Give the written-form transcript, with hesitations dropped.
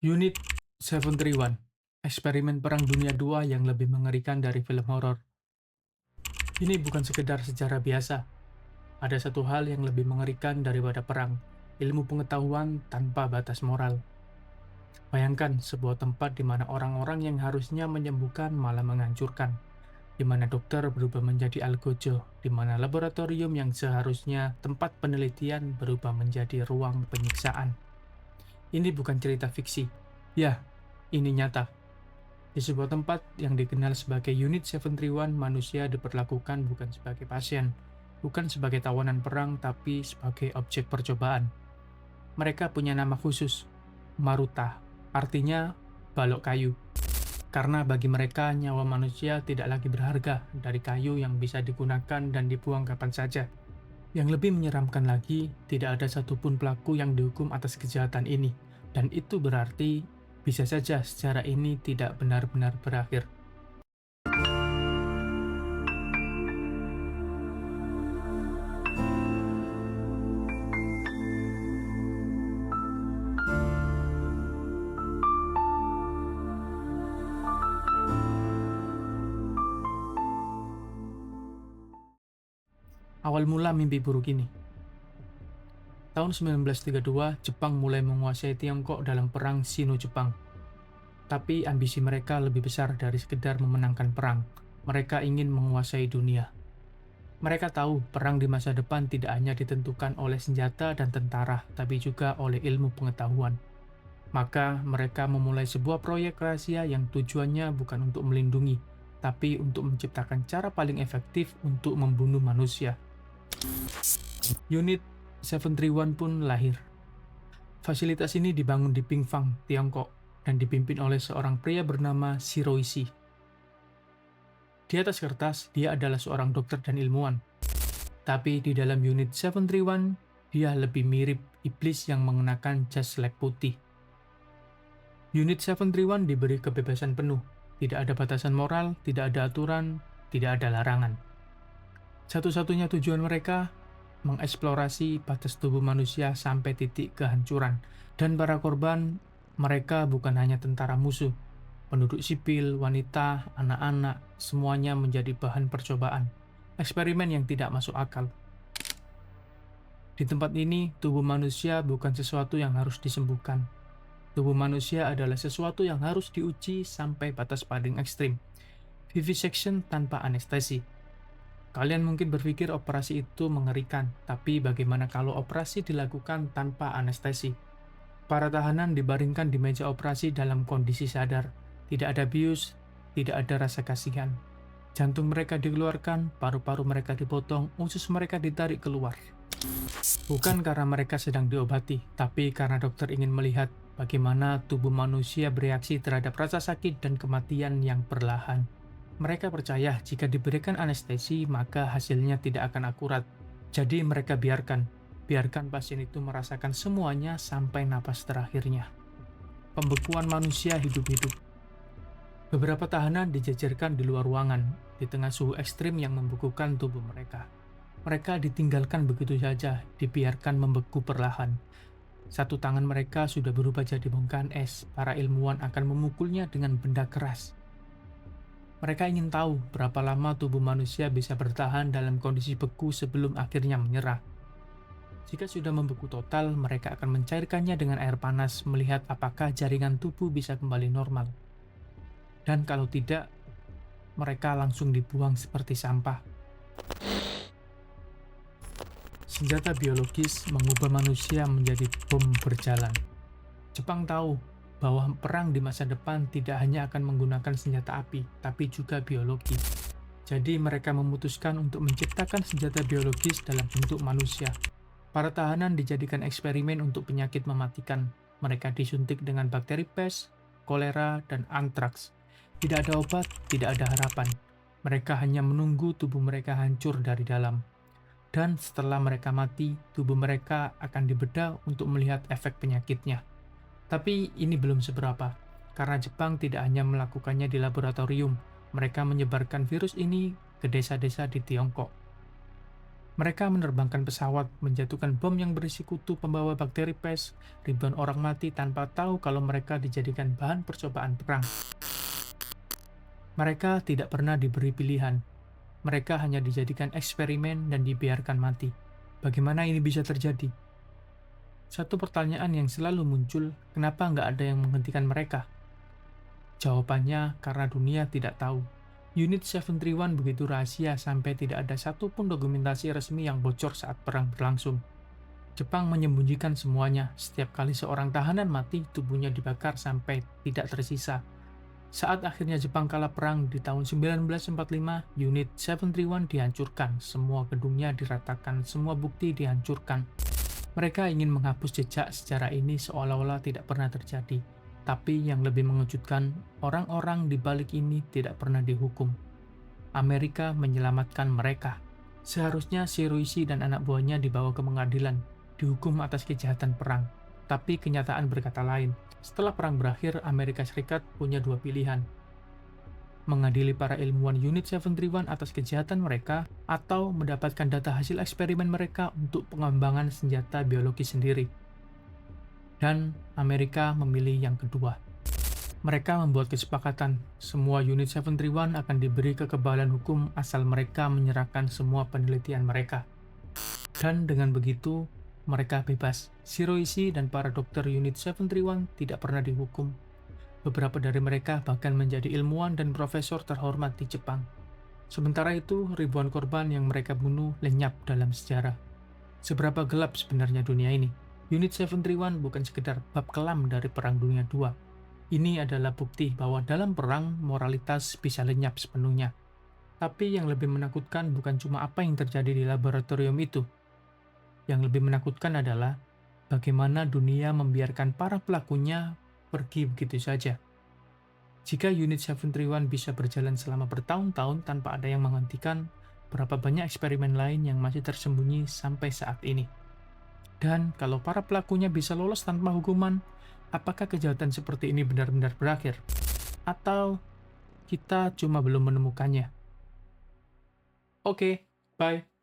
Unit 731, eksperimen Perang Dunia II yang lebih mengerikan dari film horor. Ini bukan sekedar sejarah biasa. Ada satu hal yang lebih mengerikan daripada perang, ilmu pengetahuan tanpa batas moral. Bayangkan sebuah tempat di mana orang-orang yang harusnya menyembuhkan malah menghancurkan, di mana dokter berubah menjadi algojo, di mana laboratorium yang seharusnya tempat penelitian berubah menjadi ruang penyiksaan. Ini bukan cerita fiksi. Ya, ini nyata. Di sebuah tempat yang dikenal sebagai Unit 731, manusia diperlakukan bukan sebagai pasien, bukan sebagai tawanan perang, tapi sebagai objek percobaan. Mereka punya nama khusus, Maruta, artinya balok kayu. Karena bagi mereka, nyawa manusia tidak lagi berharga dari kayu yang bisa digunakan dan dibuang kapan saja. Yang lebih menyeramkan lagi, tidak ada satupun pelaku yang dihukum atas kejahatan ini, dan itu berarti bisa saja sejarah ini tidak benar-benar berakhir. Awal mula mimpi buruk ini. Tahun 1932, Jepang mulai menguasai Tiongkok dalam Perang Sino-Jepang. Tapi ambisi mereka lebih besar dari sekedar memenangkan perang. Mereka ingin menguasai dunia. Mereka tahu perang di masa depan tidak hanya ditentukan oleh senjata dan tentara, tapi juga oleh ilmu pengetahuan. Maka mereka memulai sebuah proyek rahasia yang tujuannya bukan untuk melindungi, tapi untuk menciptakan cara paling efektif untuk membunuh manusia. Unit 731 pun lahir. Fasilitas ini dibangun di Pingfang, Tiongkok, dan dipimpin oleh seorang pria bernama Shiroishi. Di atas kertas, dia adalah seorang dokter dan ilmuwan. Tapi di dalam Unit 731, dia lebih mirip iblis yang mengenakan jas selek putih. Unit 731 diberi kebebasan penuh. Tidak ada batasan moral, tidak ada aturan, tidak ada larangan. Satu-satunya tujuan mereka mengeksplorasi batas tubuh manusia sampai titik kehancuran. Dan para korban, mereka bukan hanya tentara musuh. Penduduk sipil, wanita, anak-anak, semuanya menjadi bahan percobaan. Eksperimen yang tidak masuk akal. Di tempat ini, tubuh manusia bukan sesuatu yang harus disembuhkan. Tubuh manusia adalah sesuatu yang harus diuji sampai batas paling ekstrim. Vivisection tanpa anestesi. Kalian mungkin berpikir operasi itu mengerikan, tapi bagaimana kalau operasi dilakukan tanpa anestesi? Para tahanan dibaringkan di meja operasi dalam kondisi sadar. Tidak ada bius, tidak ada rasa kasihan. Jantung mereka dikeluarkan, paru-paru mereka dipotong, usus mereka ditarik keluar. Bukan karena mereka sedang diobati, tapi karena dokter ingin melihat bagaimana tubuh manusia bereaksi terhadap rasa sakit dan kematian yang perlahan. Mereka percaya jika diberikan anestesi, maka hasilnya tidak akan akurat. Jadi mereka biarkan pasien itu merasakan semuanya sampai napas terakhirnya. Pembekuan manusia hidup-hidup. Beberapa tahanan dijajarkan di luar ruangan, di tengah suhu ekstrim yang membekukan tubuh mereka. Mereka ditinggalkan begitu saja, dibiarkan membeku perlahan. Satu tangan mereka sudah berubah jadi bongkahan es. Para ilmuwan akan memukulnya dengan benda keras. Mereka ingin tahu berapa lama tubuh manusia bisa bertahan dalam kondisi beku sebelum akhirnya menyerah. Jika sudah membeku total, mereka akan mencairkannya dengan air panas, melihat apakah jaringan tubuh bisa kembali normal. Dan kalau tidak, mereka langsung dibuang seperti sampah. Senjata biologis mengubah manusia menjadi bom berjalan. Jepang tahu bahwa perang di masa depan tidak hanya akan menggunakan senjata api, tapi juga biologi. Jadi mereka memutuskan untuk menciptakan senjata biologis dalam bentuk manusia. Para tahanan dijadikan eksperimen untuk penyakit mematikan. Mereka disuntik dengan bakteri pes, kolera, dan antraks. Tidak ada obat, tidak ada harapan. Mereka hanya menunggu tubuh mereka hancur dari dalam. Dan setelah mereka mati, tubuh mereka akan dibedah untuk melihat efek penyakitnya. Tapi ini belum seberapa, karena Jepang tidak hanya melakukannya di laboratorium, mereka menyebarkan virus ini ke desa-desa di Tiongkok. Mereka menerbangkan pesawat, menjatuhkan bom yang berisi kutu pembawa bakteri pes, ribuan orang mati tanpa tahu kalau mereka dijadikan bahan percobaan perang. Mereka tidak pernah diberi pilihan. Mereka hanya dijadikan eksperimen dan dibiarkan mati. Bagaimana ini bisa terjadi? Satu pertanyaan yang selalu muncul, kenapa nggak ada yang menghentikan mereka? Jawabannya karena dunia tidak tahu. Unit 731 begitu rahasia sampai tidak ada satupun dokumentasi resmi yang bocor saat perang berlangsung. Jepang menyembunyikan semuanya. Setiap kali seorang tahanan mati, tubuhnya dibakar sampai tidak tersisa. Saat akhirnya Jepang kalah perang di tahun 1945, Unit 731 dihancurkan. Semua gedungnya diratakan, semua bukti dihancurkan. Mereka ingin menghapus jejak sejarah ini seolah-olah tidak pernah terjadi. Tapi yang lebih mengejutkan, orang-orang di balik ini tidak pernah dihukum. Amerika menyelamatkan mereka. Seharusnya Shiroishi dan anak buahnya dibawa ke pengadilan, dihukum atas kejahatan perang. Tapi kenyataan berkata lain. Setelah perang berakhir, Amerika Serikat punya dua pilihan. Mengadili para ilmuwan Unit 731 atas kejahatan mereka, atau mendapatkan data hasil eksperimen mereka untuk pengembangan senjata biologi sendiri. Dan Amerika memilih yang kedua. Mereka membuat kesepakatan, semua Unit 731 akan diberi kekebalan hukum asal mereka menyerahkan semua penelitian mereka. Dan dengan begitu, mereka bebas. Shiroishi dan para dokter Unit 731 tidak pernah dihukum. Beberapa dari mereka bahkan menjadi ilmuwan dan profesor terhormat di Jepang. Sementara itu, ribuan korban yang mereka bunuh lenyap dalam sejarah. Seberapa gelap sebenarnya dunia ini? Unit 731 bukan sekedar bab kelam dari Perang Dunia II. Ini adalah bukti bahwa dalam perang, moralitas bisa lenyap sepenuhnya. Tapi yang lebih menakutkan bukan cuma apa yang terjadi di laboratorium itu. Yang lebih menakutkan adalah bagaimana dunia membiarkan para pelakunya pergi begitu saja. Jika Unit 731 bisa berjalan selama bertahun-tahun tanpa ada yang menghentikan, berapa banyak eksperimen lain yang masih tersembunyi sampai saat ini? Dan kalau para pelakunya bisa lolos tanpa hukuman, apakah kejahatan seperti ini benar-benar berakhir? Atau kita cuma belum menemukannya? Oke, bye.